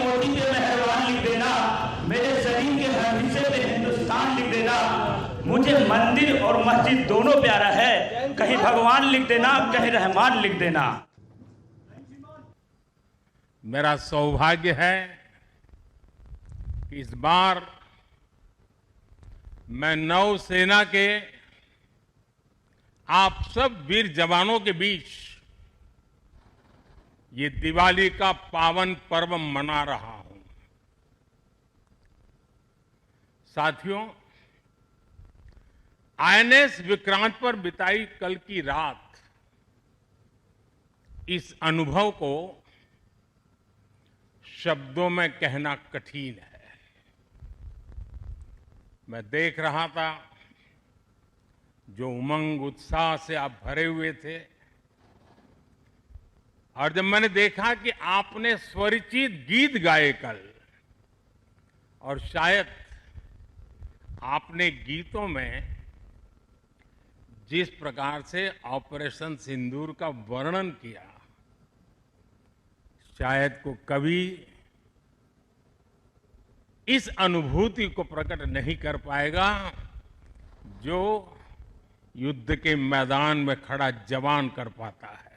मोती पे मेहरबान लिख देना, मेरे शरीर के हर हिस्से पे हिंदुस्तान लिख देना। मुझे मंदिर और मस्जिद दोनों प्यारा है, कहीं भगवान लिख देना, कहीं रहमान लिख देना। मेरा सौभाग्य है कि इस बार मैं नौसेना के आप सब वीर जवानों के बीच ये दिवाली का पावन पर्व मना रहा हूं। साथियों, आईएनएस विक्रांत पर बिताई कल की रात इस अनुभव को शब्दों में कहना कठिन है। मैं देख रहा था जो उमंग उत्साह से आप भरे हुए थे, और जब मैंने देखा कि आपने स्वरचित गीत गाए कल, और शायद आपने गीतों में जिस प्रकार से ऑपरेशन सिंदूर का वर्णन किया, शायद को कभी इस अनुभूति को प्रकट नहीं कर पाएगा जो युद्ध के मैदान में खड़ा जवान कर पाता है।